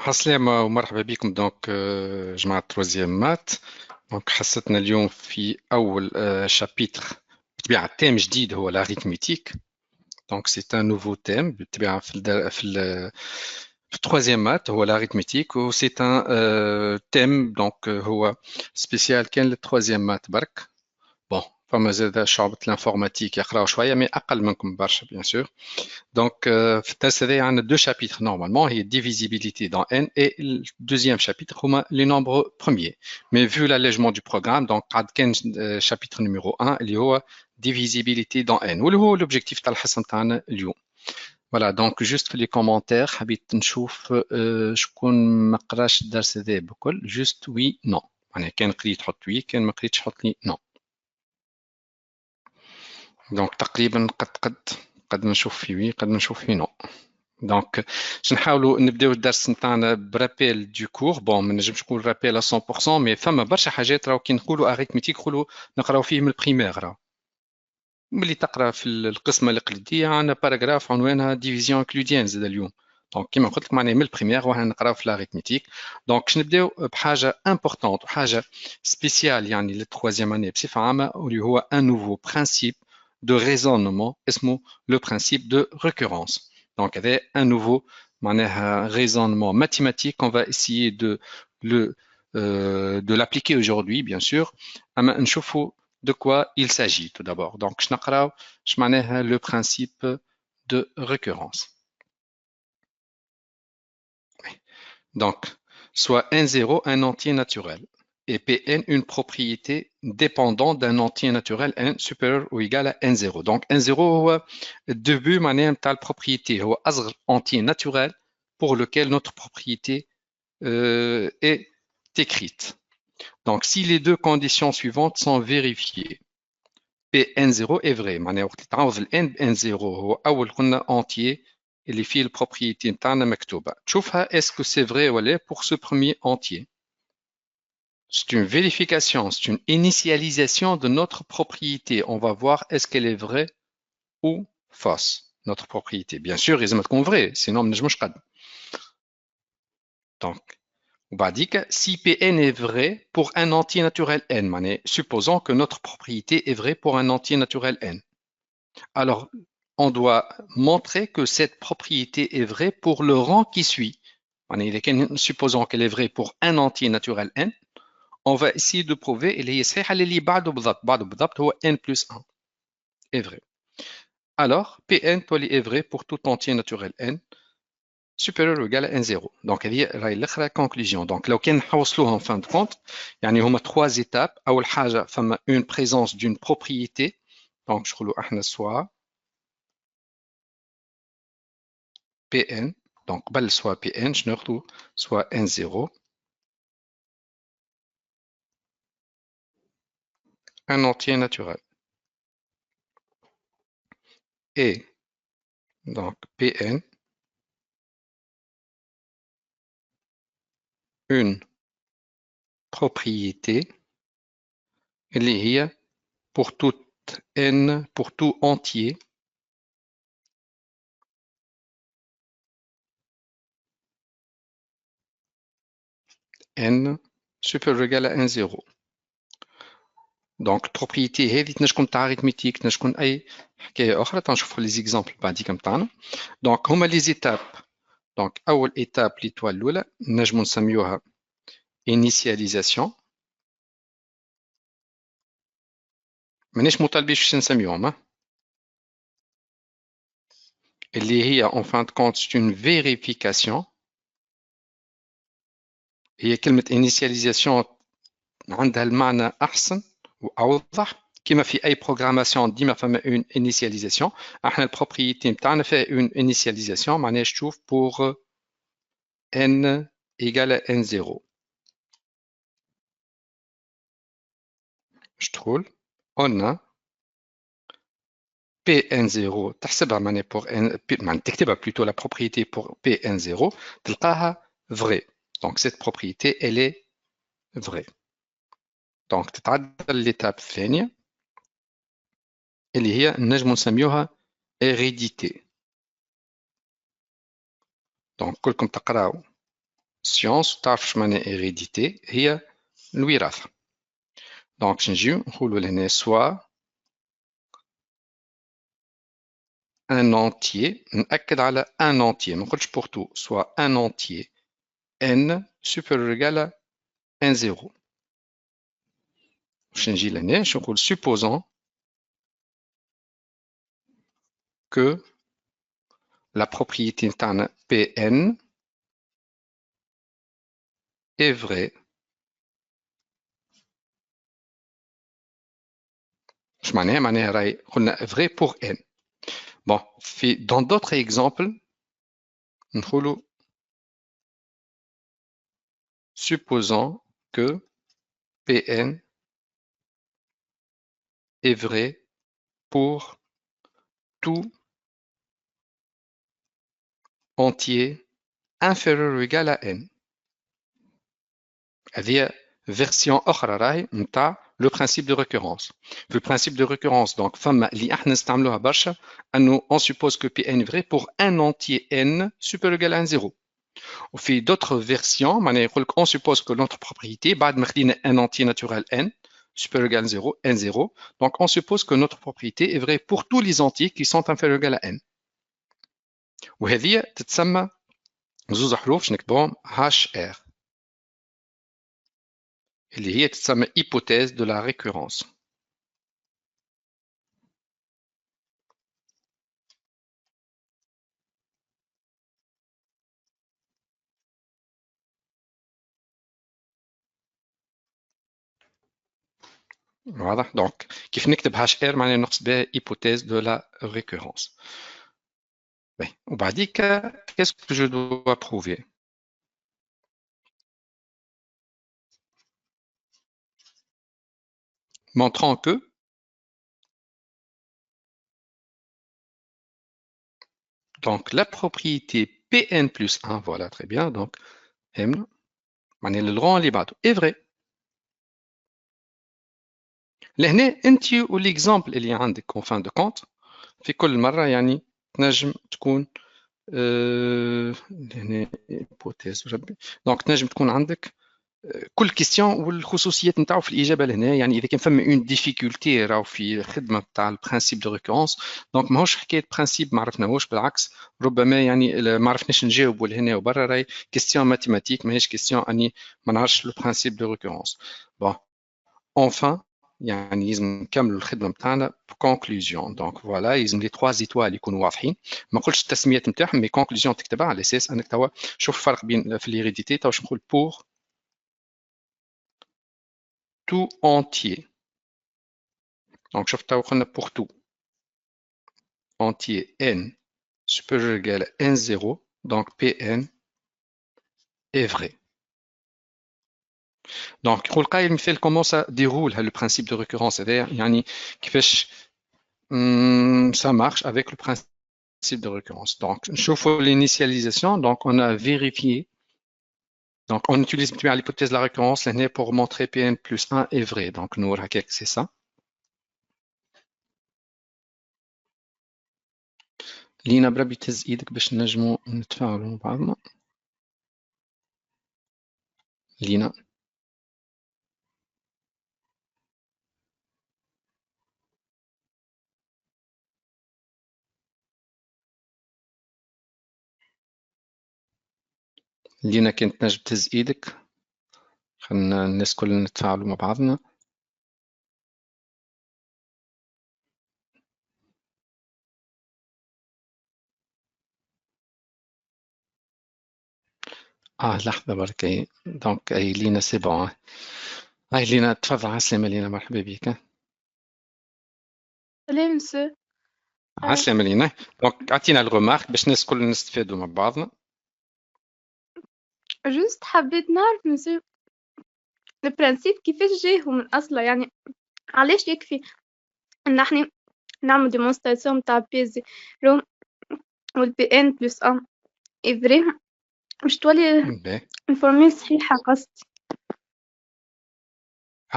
عسلامة ومرحبا بكم. جماعة تروزيام مات. حصتنا اليوم في أول شابيتر. بالطبيعة تيم جديد هو l'arithmétique. سي ان نوفو تيم بالطبيعة في التروزيام مات هو l'arithmétique و سي ان تيم هو سبيسيال كان للتروزيام مات برك. بون فما زاد شعبة الانفورماتيك يقراو شوية مي أقل منكم برشا بيان سور. في الدرس هذايا عندنا deux chapitres normalement, il y a divisibilité dans n et le deuxième chapitre هما les nombres premiers. Mais vu l'allègement du programme, donc قعد كان chapitre numéro 1 اللي هو divisibilité dans n واللي هو l'objectif تاع الحصة نتاعنا اليوم. Voilà, donc juste في les commentaires حبيت نشوف شكون ما قراش الدرس هذا بكل juste oui non. يعني كان قريت حط oui كان ما قريتش حط لي non. Donc تقريبا قد ما نشوف في oui قد ما نشوف في non. دونك باش نحاولوا نبداو الدرس نتاعنا برابيل دو كور. بون ما نجمش نقول رابيل 100% مي فما برشا حاجات راهو كي نقولوا اريثميتيك نقولوا نقراو فيه من البريمير. راهو ملي تقرا في القسمه الاقليديه عندنا باراغراف عنوانها ديفيزيون اكلوديان زاد اليوم. دونك كيما قلت لك معناها من البريمير وحنا نقراو في الاريثميتيك. دونك باش نبداو بحاجه امبورطونت وحاجه سبيسيال يعني للتروازيام اني بصفه عامه واللي هو ان نوفو برانسيب دو ريزونمون اسمه لو برانسيب دو ريكورونس. Donc, il y a un nouveau raisonnement mathématique. On va essayer de l'appliquer aujourd'hui, bien sûr. De quoi il s'agit tout d'abord. Donc, je m'en le principe de récurrence. Donc, soit n0 un entier naturel et Pn une propriété dépendante d'un entier naturel n supérieur ou égal à n0. Donc n0 هو début معناها نتاع propriété هو أصغر entier naturel pour lequel notre propriété est écrite. Donc si les deux conditions suivantes sont vérifiées, Pn0 est vrai. معناها وقت اللي تعوض ال n0 هو أول قلنا entier اللي فيه البروبريتي نتاعنا مكتوبة. تشوفها est-ce que c'est vrai ولا pour ce premier entier. C'est une vérification, c'est une initialisation de notre propriété. On va voir est-ce qu'elle est vraie ou fausse, notre propriété. Bien sûr, il est vrai, sinon je ne pas. Donc, on va dire que si Pn est vrai pour un entier naturel n, supposons que notre propriété est vraie pour un entier naturel n. Alors, on doit montrer que cette propriété est vraie pour le rang qui suit. Supposons qu'elle est vraie pour un entier naturel n. On va essayer de prouver اللي هي صحيحة اللي بعده بالضبط هو n plus 1 est vrai. Alors, Pn est vrai pour tout entier naturel n supérieur ou égal à n0. Donc, هذه راهي الأخرى conclusion. Donc, لو كان نحوصلوها en fin de compte يعني هما trois étapes. أول حاجة فما une présence d'une propriété. Donc, je نقولوا احنا soit Pn. Donc, قبل soit Pn je ناخذوا soit n0 un entier naturel. Et donc Pn une propriété اللي هي pour tout n, pour tout entier n supérieur ou égal à n0. Donc propriété هذه تنجم تاع arithmétique تنجم أي حكاية أخرى. تنشوفوا les exemples بعديك متاعنا. Donc هما les étapes. Donc أول étape l'étoile الأولى نجم نسميوها initialisation. مانيش مطالبين باش نسميوهم اللي هي en fin de compte c'est une vérification. هي كلمة initialisation عندها المعنى أحسن وأوضح. كما في أي programmation ديما فما une initialisation. احنا البروبريتي نتاعنا فيها une initialisation معناها تشوف pour n égale à n0. je trouve on a Pn0 تحسبها معناها pour n معناها تكتبها plutôt la propriété pour Pn0 تلقاها vrai. Donc cette propriété elle est vraie. Donc تتعدل l'étape الثانية اللي هي نجم نسميوها hérédité. Donc كلكم تقراو science وتعرف شو معناها hérédité هي الوراثة. دونك نجيو نقولوا لهنا soit un entier نأكد على un entier ما نقولش pour tout soit un entier n supérieur ou égal à n 0. باش نجي لهنا باش نقول supposons que la propriété نتاعنا Pn est vraie. اش معناها؟ معناها راهي قلنا vrai pour n. Bon, dans d'autres exemples, نقولوا supposons que Pn est vrai pour tout entier inférieur ou égal à n. هذه version أخرى راهي نتاع le principe de récurrence. Le principe de récurrence, donc, فما اللي احنا نستعملوها برشا أنه on suppose que Pn est vrai pour un entier n supérieur ou égal à n 0. وفي d'autres versions معناها يقول لك on suppose que notre propriété بعد ما خدينا un entier naturel n supérieur ou égal à 0 n 0 donc on suppose que notre propriété est vraie pour tous les entiers qui sont inférieurs ou égal à n. وهذه تتسمى زوز حروف باش نكتبوهم HR اللي هي تتسمى hypothèse de la récurrence. Voilà, donc كيف نكتب HR معناها نقصد بها hypothèse de la récurrence. وبعديك qu'est-ce que je dois prouver? Montrant que donc la propriété Pn plus 1, voilà très bien, donc M, معناها الرang اللي بعده est vrai. لهنا انت والاكزامبل اللي عندك en fin de compte في كل مرة يعني تنجم تكون هنا hypothèse ربي دونك تنجم تكون عندك كل كيستيون والخصوصيات نتاعو في الاجابه لهنا يعني اذا كان فما اون ديفيكولتي راهو في الخدمه نتاع البرانسيب دو ريكورونس دونك ماهوش حكايه برانسيب ما عرفناهوش بالعكس ربما يعني ما عرفناش نجاوبوا لهنا وبرا راهي كيستيون ماتيماتيك ماهيش كيستيون اني ما نعرفش لو برانسيب دو ريكورونس. بون اونفان يعني لازم نكملوا الخدمه نتاعنا بكونكلوزيون دونك فوالا لازم لي 3 زيتوال يكونوا واضحين ما نقولش التسميات نتاعهم مي كونكلوزيون تكتبها على اساس انك توا شوف الفرق بين في ليريديتي توا نقول بور tout entier. Donc, je vais pour tout entier n supérieur ou égal à n0. Donc, Pn est vrai. Donc, comment ça déroule le principe de récurrence? Ça marche avec le principe de récurrence. Donc, je fais l'initialisation. Donc, on a vérifié. Donc, on utilise l'hypothèse de la récurrence pour montrer Pn plus 1 est vrai. Donc, nous, c'est ça. لينا بربي تهز ايدك باش نجمو نتفاعلوا مع بعضنا. لينا لينا كانت تنجم تهز ايدك خلينا الناس كلنا نتفاعلوا مع بعضنا. لحظة برك اهي دونك اي لينا سي بون هاي لينا تفضل. عسلامة لينا مرحبا بك. سلام مسو. عسلامة لينا دونك اعطينا الغمارك باش الناس كلنا نستفادوا مع بعضنا. جوست حبيت نعرف مسو البرانسيب كيفاش جاهو من اصله يعني علاش يكفي ان احنا نعمل ديمونستراسيون نتاع بي زيرو والبي ان بلس ان افري باش تولي انفورمي صحيحه قصدي.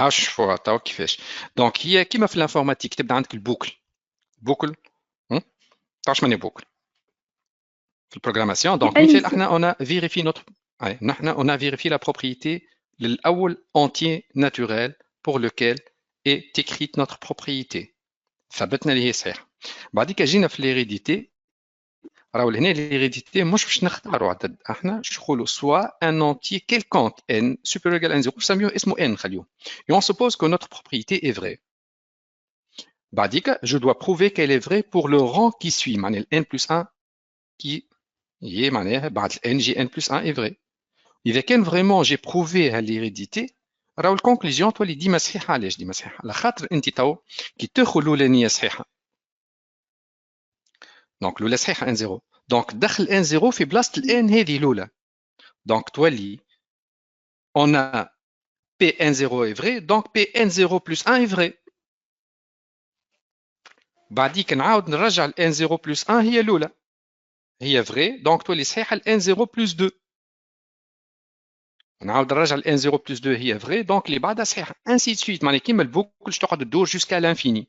شوفوا توا كيفاش دونك هي كيما في الانفورماتيك تبدا عندك البوكل تعرف ماني بوكل في البروغراماسيون دونك مثال احنا اون فيريفي نوتر On a vérifié la propriété l'awwal entier naturel pour lequel est écrite notre propriété. ثبتنا اللي هي صحيح. بعديك جينا في l'hérédité. راهو لهنا l'hérédité مش باش نختاروا عدد، احنا نقولوا soit un entier quelconque n supérieur égal à n0 نسميوه اسمه n خليوه. Et on suppose que notre propriété est vraie. بعديك je dois prouver qu'elle est vraie pour le rang qui suit. معناها n plus 1 qui est معناها بعد n j'ai n plus 1 est vrai. إذا كان vraiment j'ai prouvé l'hérédité راهو الكونكلوزيون تولي ديما صحيحه. علاش ديما صحيحه؟ على خاطر انت تو كي تاخذ الاولانيه صحيحه دونك الاولى صحيحه ان 0 دونك دخل ان 0 في بلاصه الان هذه الاولى دونك تولي on a P10 est vrai donc P10 plus 1 est vrai. بعديك نعاود نرجع ال N0 plus 1 هي الاولى هي vrai donc تولي صحيحه ال N0 plus 2 نعاود نرجع ال N0 plus 2 هي vrai donc اللي بعدها صحيحه ainsi de suite. معناها كيما البوكل تقعد تدور jusqu'à l'infini.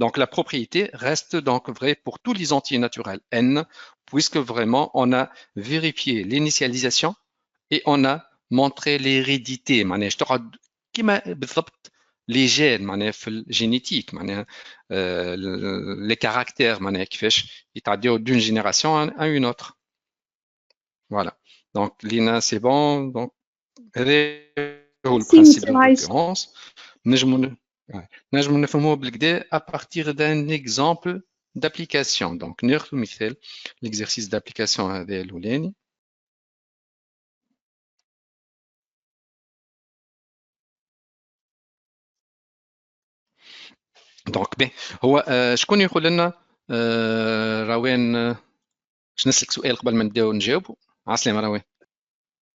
Donc la propriété reste donc vraie pour tous les entiers naturels n, puisque vraiment on a vérifié l'initialisation et on a montré l'hérédité. معناها تقعد كيما بالضبط les gènes معناها في الجينيتيك معناها les caractères معناها كيفاش يتعداو d'une génération à une autre. Voilà. Donc Lina c'est bon. Donc هذا هو البرانسيب de récurrence. نجم نفهموه بالكدا à partir d'un exemple d'application. Donc ناخذ مثال l'exercice d'application هذا الاولاني. دونك بي هو شكون يقول لنا روان باش نسلك سؤال قبل ما نبداو نجاوبوا. عسلامة روان.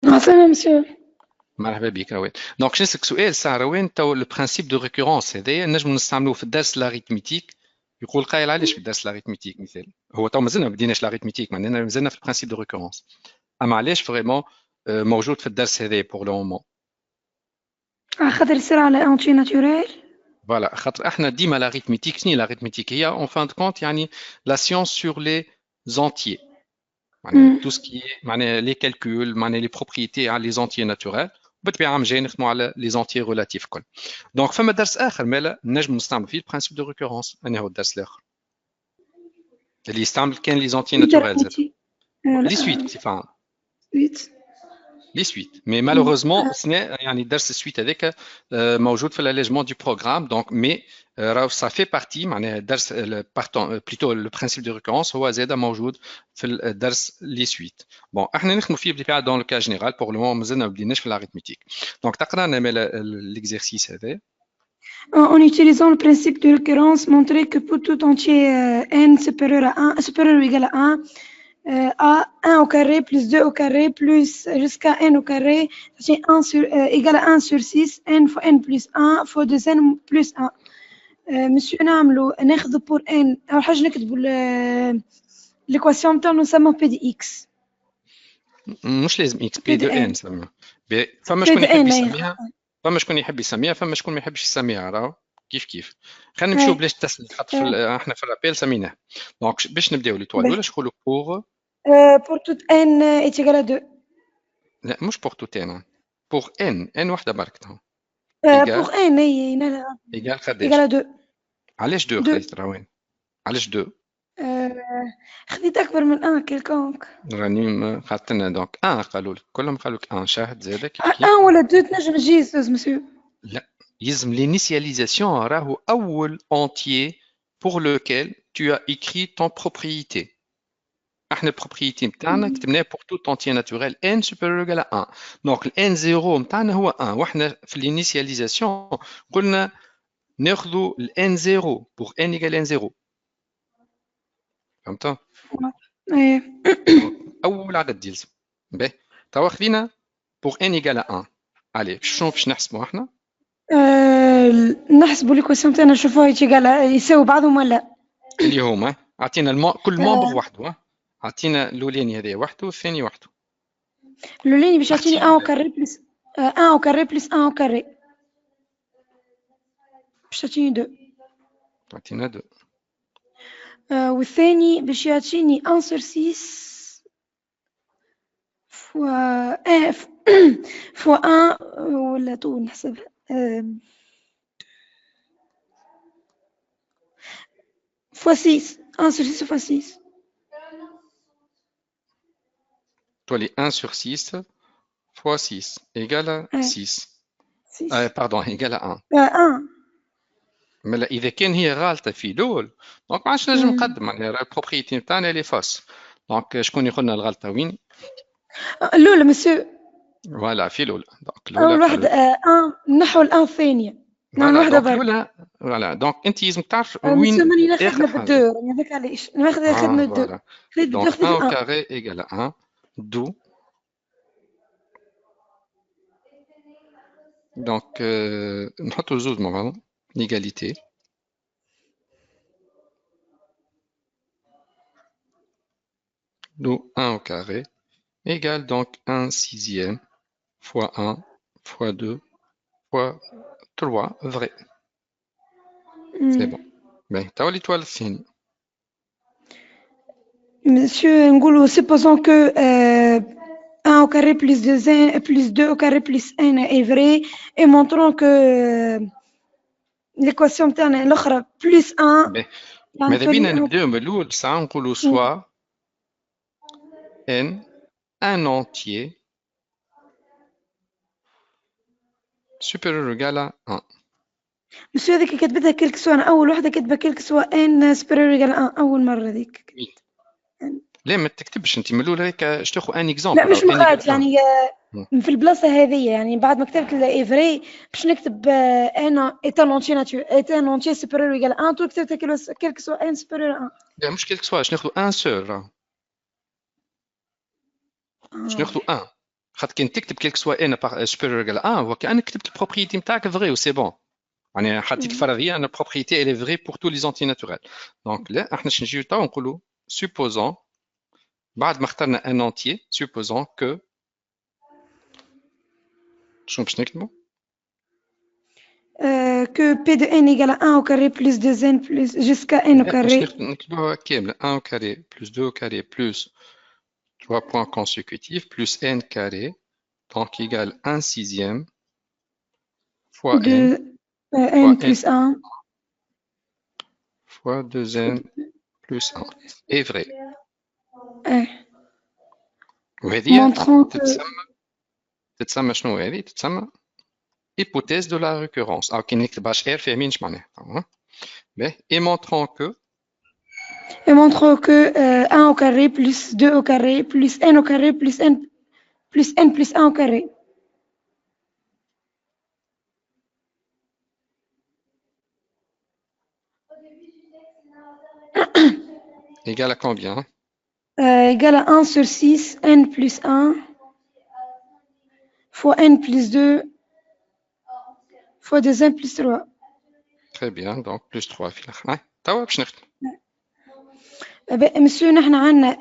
عسلامة مسيو. مرحبا بك روان. دونك باش نسلك سؤال ساعة روان تو لو برانسيب دو ريكورونس هذايا نجم نستعملوه في الدرس لاريتميتيك. يقول قايل علاش في الدرس لاريتميتيك مثال هو تو مازلنا ما بديناش لاريتميتيك معناها مازلنا في البرانسيب دو ريكورونس اما علاش فريمون موجود في الدرس هذايا بور لو مومون خاطر يصير على انتي ناتوريل. فوالا خاطر احنا ديما لاريتميتيك شنو لاريتميتيك هي اون فان دو كونت يعني لا سيونس سور لي زونتيي معناها تو سكي معناها لي كالكول معناها لي بروبريتي على لي زونتيي ناتوريل بالطبيعه عم جاي نخدموا على لي زونتيي ريلاتيف كل. دونك فما درس اخر مالا نجم نستعمل فيه البرانسيب دو ريكورونس انا هو الدرس الاخر اللي يستعمل كان لي زونتيي ناتوريل زاد لي سويت صفه لي سويت مي مالوغوزمون سنة يعني درس السويت هذاك موجود في الاليجمون دو بروغرام دونك مي راهو سا في بارتي معناها درس بارتون بلوتو لو برانسيب دو ريكورونس هو زاد موجود في الدرس لي سويت. بون احنا نخدموا فيه بالطبيعه دون لو كا جينيرال بور لو مون مازلنا ما بديناش في لاريتميتيك. دونك تقرا لنا ليكزيرسيس هذا. En utilisant le principe de récurrence, montrer que pour tout entier n supérieur à 1, supérieur ou égal à 1, à 1 au carré plus 2 au carré plus jusqu'à n au carré, c'est égal à 1 sur 6, n fois n plus 1 fois 2n plus 1. Monsieur نعملوا ناخذ pour n أول حاجة نكتبوا l'équation نتاعنا نسموه p de x. مش لازم x p de n نسميها. فما شكون يحب يسميها فما شكون يحب يسميها فما شكون ما يحبش يسميها راهو كيف خلينا نمشيو بلاش تسال خاطر احنا في الرابيل سميناه. دونك باش نبداو ليطوال الاولى نقولوا pour tout n est égal à 2. لا مش pour tout n pour n وحده برك تو pour n اي ايجال قداش égal à 2. علاش 2 خديت روان علاش 2 خديت اكبر من 1 كيلكونك راني خاطرنا دونك 1 قالوا لك كلهم قالوا لك 1 شاهد زاده كيف 1 ولا 2 تنجم تجي استاذ مسيو. لا يلزم l'initialisation راهو اول entier pour lequel tu as écrit ton propriété. احنا البروبريتي نتاعنا كتبناها pour tout entier naturel n supérieur égal à 1 دونك n 0 نتاعنا هو 1 واحنا في l'initialisation قلنا ناخذوا n 0 pour n égale n 0 فهمت؟ ايه اول عدد يلزم باهي توا خذينا pour n égale à 1 علي شنو باش نحسبوا احنا؟ نحسبوا ليكواسيون تاعنا نشوفوها يساوي بعضهم ولا اللي هما عطينا كل مومبر وحده عطينا الاولاني هذا وحده والثاني وحده. الاولاني باش يعطيني 1 au carré plus 1 au carré plus 1 au carré باش يعطيني 2 عطينا 2 والثاني باش يعطيني 1 sur 6 fois 1 fois 1 ولا تو نحسبها fois 6 1 sur 6 fois 6 Toi, les 1 sur 6 fois 6 égale à ouais 6. 6 Pardon, égale à 1. 1 Mais là, إذا كان هي غالطة في الأول دونك ما عادش نجم نقدم معناها البروبريتي نتاعنا اللي فاس دونك شكون يقول لنا الغلطة وين؟ الأولى مسيو فوالا في الأولى دونك الأولى أول واحدة 1 نحو الآن الثانية نعمل فوالا واحدة دونك برك الأولى فوالا دونك أنت لازم تعرف مسيو وين ماني لا آخر خدمة حاجة. بالدو راني هذاك علاش ناخذ خدمة بالدو فوالا خديت بالدو دونك خديت 1 au 1 carré égale à 1 دو دونك نحطوا زوز مع بعض l'égalité d'où 1 au carré égale donc 1 sixième fois 1 fois 2 fois 3 vrai. C'est bon. Ben, t'as l'étoile الثاني. Monsieur Ngolo, supposons que 1 au carré plus 2 au carré plus 1 est vrai et montrons que l'équation بتاعنا الأخرى plus 1 Ben, يعني ماذا بينا تولي نبداو من الأول ساعة نقولوا soit n un entier supérieur ou égal à 1. مسيو هذيك كتبتها كلك سوا أنا أول واحدة كاتبة كلك سوا ان سبيريور إيكال 1 أول مرة هذيك لا ما تكتبش انت من الاول هيك اش تاخذ ان اكزومبل لا مش مخاط يعني في البلاصة هذه يعني بعد ما كتبت الإيفري باش نكتب انا ايتان اونتي ناتور ايتان اونتي سوبيريور ايكال 1 تو كتبت كلك سوا ان سوبيريور 1 لا مش كيلك سوا باش ناخذ ان سور باش ناخذ ان خاطر كي تكتب كيلك سوا ان باغ سوبيريور ايكال 1 هو كانك كتبت البروبريتي نتاعك فري وسي بون يعني حطيت الفرضيه ان البروبريتي الي فري بور تو لي زونتي ناتوريل دونك لا احنا باش نجيو تو نقولوا supposons بعد ما اخترنا ان entier supposons que شنو باش نكتبوا que P de n égale à 1 au carré plus 2n plus jusqu'à n au carré. نكتبوها كاملة 1 au carré plus 2 au carré plus 3 points consécutifs plus n carré donc égale 1 sixième fois de n n plus 1 fois 2n plus 1 est vrai. وهذه تتسمى شنو هذه؟ تتسمى hypothèse de la récurrence. كي نكتبهاش R فاهمين اش معناها؟ Et montrons que 1 au carré plus 2 au carré plus n au carré plus n plus 1 au carré. égale à combien? Égale à 1 sur 6 n plus 1 fois n plus 2 fois 2n plus 3. Très bien, donc plus 3 في الآخر. توا باش نختم. مسيو نحن عندنا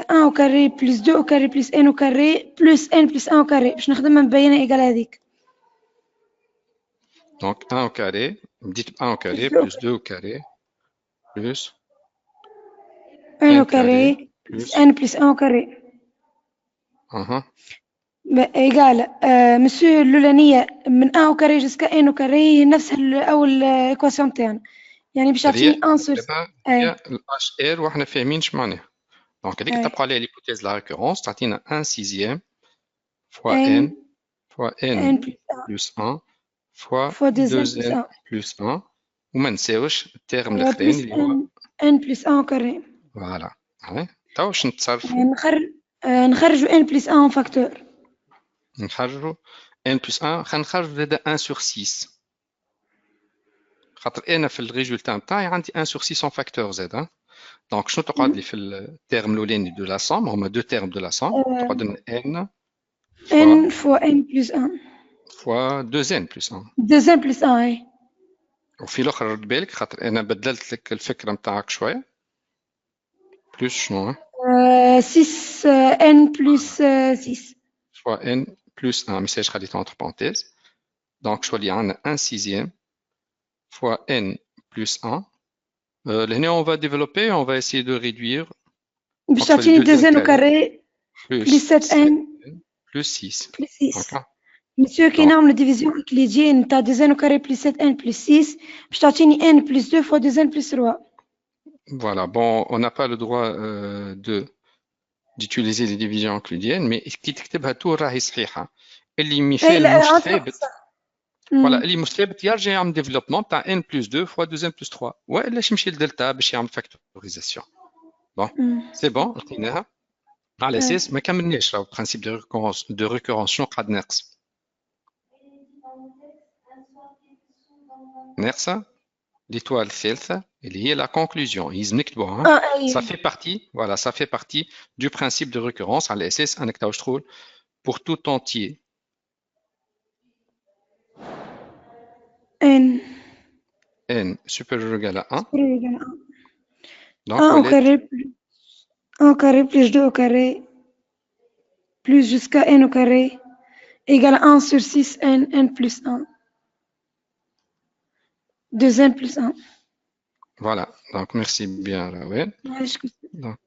1 au carré plus 2 au carré plus n au carré plus n plus 1 au carré باش نخدمها مبينة إيجال هذيك. Donc 1 au carré, بديت ب 1 au carré plus 2 au carré plus 1 au carré plus n plus 1 au carré. إيجال مسيو الأولانية من 1 au carré jusqu'à n au carré هي نفس أول إيكواسيون تاعنا. يعني باش تعطيني 1 sur هي الاتش ار وحنا فاهمين اش معناها دونك هذيك تبقى عليها ليبوتيز لا ريكورونس تعطينا 1 sixième fois n plus 1 fois 2n plus 1 وما نساوش التيرم الاخرين اللي هو n plus 1 au carré. فوالا توا باش نتصرفوا نخرجوا n plus 1 en facteur. نخرجوا n plus 1 خلينا نخرجوا زاده 1 sur 6 خاطر انا في الريزولتا نتاعي عندي 1 sur 6 en facteur زاد دونك شنو تقعد لي في التيرم الاولاني دو لا سوم هما دو تيرم دو لا سوم تقعد لنا n fois n plus 1 fois 2n plus 1 2n plus 1 وفي الاخر رد بالك خاطر انا بدلت لك الفكره نتاعك شويه بلس شنو 6 n plus 6 fois n plus 1 ميساج خليته entre parenthèses donc شو اللي عندنا 1 sixième fois n plus 1 لهنا on va développer on va essayer de réduire باش تعطيني 2n au carré plus 7n plus 6. plus 6. Ok. Monsieur, qui Donc, نعمل division euclidienne, t'as 2n au carré plus 7n plus 6, باش تعطيني n plus 2 fois 2n plus 3. voilà, bon, on n'a pas le droit d'utiliser les divisions euclidiennes, mais كي تكتبها تو راهي صحيحة. اللي مثال مش ثابت voilà, اللي مش ثابت يرجع يعمل ديفلوبمون تاع n plus 2 fois 2n plus 3 والا يمشي لدلتا باش يعمل فاكتوريزاسيون. بون سي بون لقيناها على اساس ما كملناش راهو برانسيب دو ريكورونس شنو قاعد ناقص؟ ناقصة l'étoile الثالثة اللي هي la conclusion. يلزم نكتبوها. Ça fait partie, voilà, ça fait partie du principe de récurrence على اساس انك تعاوش تقول pour tout entier n supérieur ou égal à 1. Donc 1 au carré plus 1 au carré plus 2 au carré plus jusqu'à n au carré égale à 1 sur 6 n plus 1. 2n plus 1. Voilà, donc merci bien Rawel. Donc